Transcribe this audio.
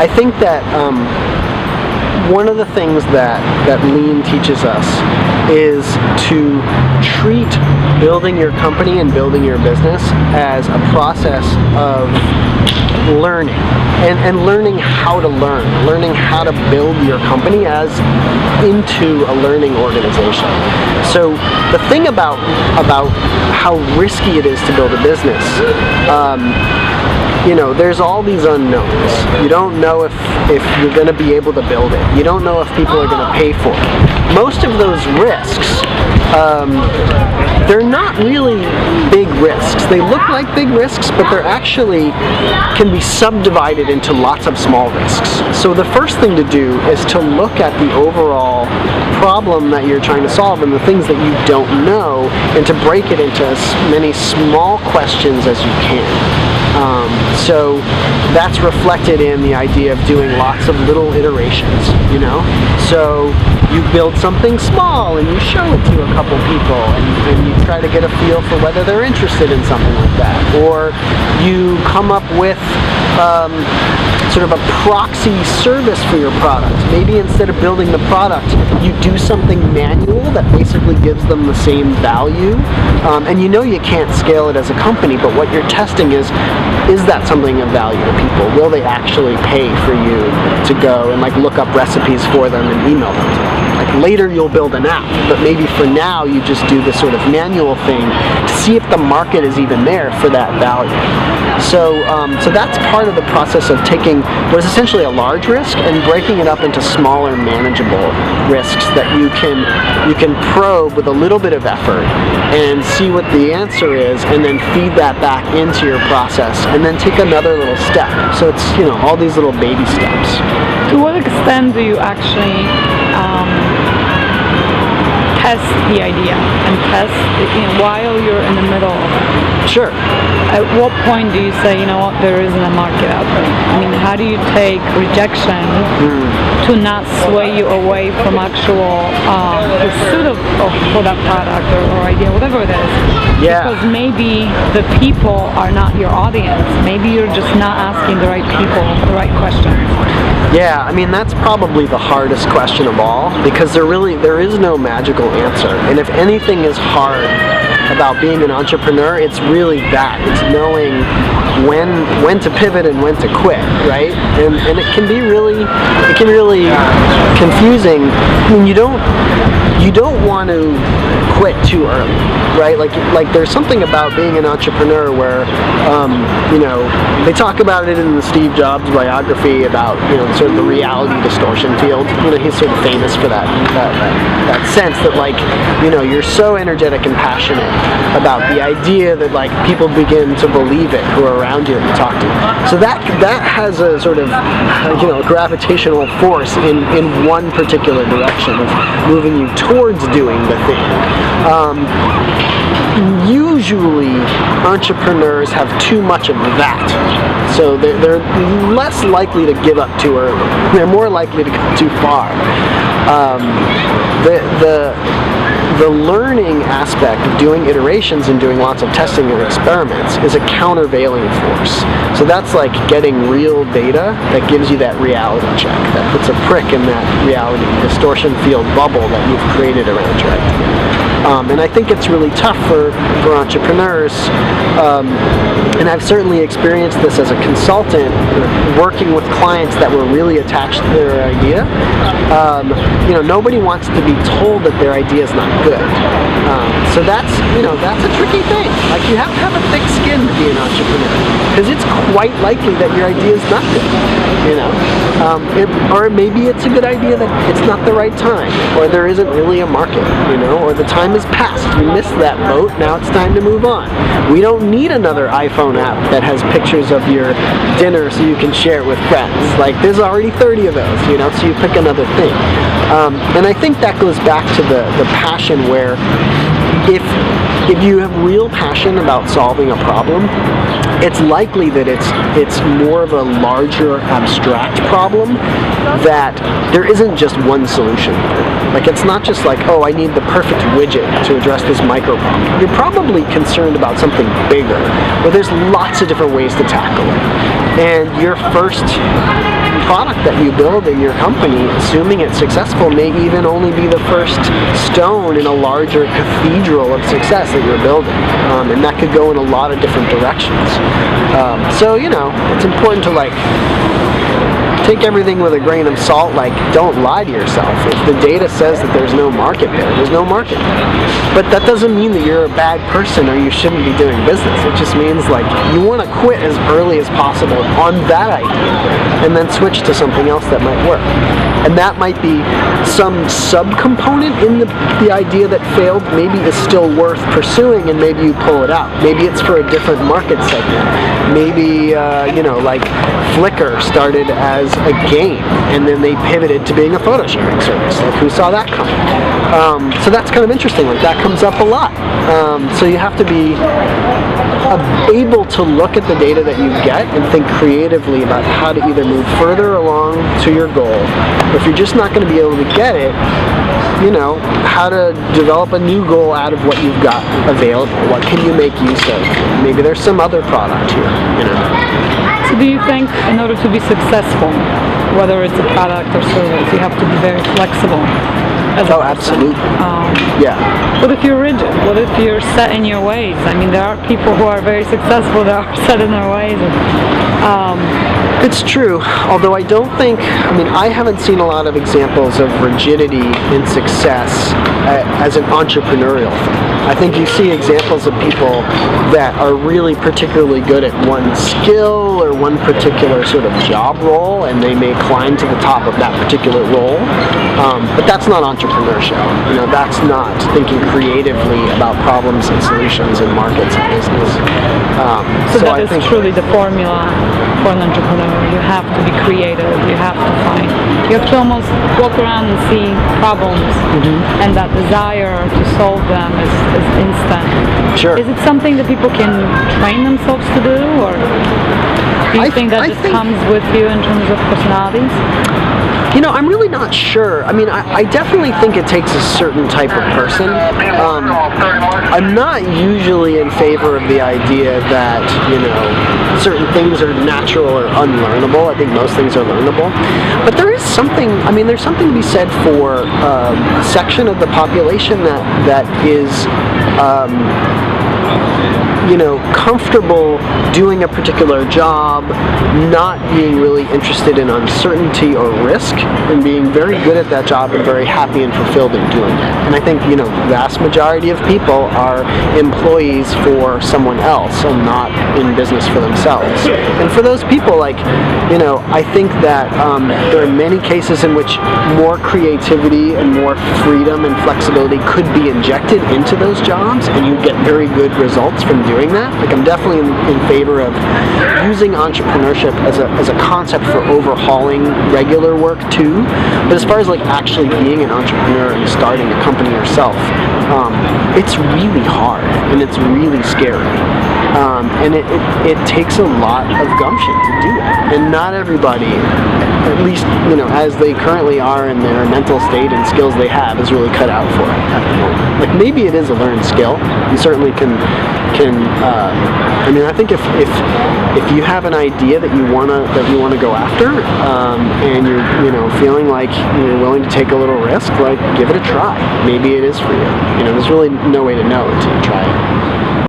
I think that one of the things that Lean teaches us is to treat building your company and building your business as a process of learning and learning how to learning how to build your company as into a learning organization. So the thing about how risky it is to build a business, there's all these unknowns. You don't know if you're going to be able to build it. You don't know if people are going to pay for it. Most of those risks, they're not really big risks. They look like big risks, but they're actually can be subdivided into lots of small risks. So the first thing to do is to look at the overall problem that you're trying to solve and the things that you don't know, and to break it into as many small questions as you can. So that's reflected in the idea of doing lots of little iterations, So you build something small and you show it to a couple people and you try to get a feel for whether they're interested in something like that. Or you come up with sort of a proxy service for your product. Maybe instead of building the product, you do something manual that basically gives them the same value. And you can't scale it as a company, but what you're testing is that something of value to people? Will they actually pay for you to go and look up recipes for them and email them to them? Later you'll build an app, but maybe for now you just do this sort of manual thing to see if the market is even there for that value. So that's part of the process of taking what is essentially a large risk and breaking it up into smaller, manageable risks that you can probe with a little bit of effort and see what the answer is, and then feed that back into your process, and then take another little step. So it's all these little baby steps. To what extent do you actually test the idea and test while you're in the middle of it? Sure. At what point do you say, there isn't a market out there? I mean, how do you take rejection to not sway you away from actual pursuit of for that product or idea, whatever it is? Yeah. Because maybe the people are not your audience. Maybe you're just not asking the right people the right questions. Yeah, I mean, that's probably the hardest question of all, because there is no magical answer. And if anything is hard about being an entrepreneur, it's really that. It's knowing when to pivot and when to quit, right? And it can be really confusing. I mean, you don't want to quit too early, right? Like there's something about being an entrepreneur where they talk about it in the Steve Jobs biography about sort of the reality distortion field. He's sort of famous for that sense that you're so energetic and passionate about the idea that people begin to believe it who are around you and you talk to. So that has a sort of gravitational force in one particular direction of moving you towards doing the thing. Usually entrepreneurs have too much of that, so they're less likely to give up too early. They're more likely to go too far. The learning aspect of doing iterations and doing lots of testing and experiments is a countervailing force. So that's like getting real data that gives you that reality check, that puts a prick in that reality distortion field bubble that you've created around your idea. And I think it's really tough for entrepreneurs, and I've certainly experienced this as a consultant, working with clients that were really attached to their idea. Nobody wants to be told that their idea is not good. So that's a tricky thing. Like, you have to have a thick skin to be an entrepreneur, because it's quite likely that your idea is not good. Or maybe it's a good idea that it's not the right time, or there isn't really a market, or the time is past. You missed that boat, now it's time to move on. We don't need another iPhone app that has pictures of your dinner so you can share it with friends. Like, there's already 30 of those, so you pick another thing. And I think that goes back to the passion, where if you have real passion about solving a problem, it's likely that it's more of a larger abstract problem, that there isn't just one solution. Like, it's not just like, oh, I need the perfect widget to address this micro problem. You're probably concerned about something bigger, where there's lots of different ways to tackle it. And your first product that you build in your company, assuming it's successful, may even only be the first stone in a larger cathedral of success that you're building. And that could go in a lot of different directions. So, it's important to take everything with a grain of salt. Don't lie to yourself. If the data says that there's no market there's no market. But that doesn't mean that you're a bad person or you shouldn't be doing business. It just means you want to quit as early as possible on that idea and then switch to something else that might work. And that might be some subcomponent in the idea that failed maybe is still worth pursuing, and maybe you pull it out. Maybe it's for a different market segment. Maybe, Flickr started as a game, and then they pivoted to being a photo sharing service. Who saw that coming? So that's kind of interesting. That comes up a lot. So you have to be able to look at the data that you get and think creatively about how to either move further along to your goal, or if you're just not going to be able to get it, how to develop a new goal out of what you've got available. What can you make use of? Maybe there's some other product here, So do you think in order to be successful, whether it's a product or service, you have to be very flexible? Absolutely. Yeah. What if you're rigid? What if you're set in your ways? There are people who are very successful that are set in their ways. It's true, although I don't think, I haven't seen a lot of examples of rigidity in success as an entrepreneurial thing. I think you see examples of people that are really particularly good at one skill or one particular sort of job role, and they may climb to the top of that particular role. But that's not entrepreneurship. That's not thinking creatively about problems and solutions and markets and business. So that is truly the formula for an entrepreneur. You have to be creative. You have to almost walk around and see problems, and that desire to solve them is instant. Sure. Is it something that people can train themselves to do, or do you think that just comes with you in terms of personalities? I'm really not sure. I definitely think it takes a certain type of person. I'm not usually in favor of the idea that, certain things are natural or unlearnable. I think most things are learnable. But there is something, there's something to be said for a section of the population that is comfortable doing a particular job, not being really interested in uncertainty or risk, and being very good at that job and very happy and fulfilled in doing it. And I think, vast majority of people are employees for someone else and not in business for themselves. And for those people, I think that there are many cases in which more creativity and more freedom and flexibility could be injected into those jobs, and you get very good results from doing that. I'm definitely in favor of using entrepreneurship as a concept for overhauling regular work too. But as far as actually being an entrepreneur and starting a company yourself, it's really hard and it's really scary. And it takes a lot of gumption to do it. And not everybody, at least, as they currently are in their mental state and skills they have, is really cut out for it at the moment. Maybe it is a learned skill. You certainly can I think if you have an idea that you wanna go after, and you're feeling like you're willing to take a little risk, give it a try. Maybe it is for you. There's really no way to know until you try it.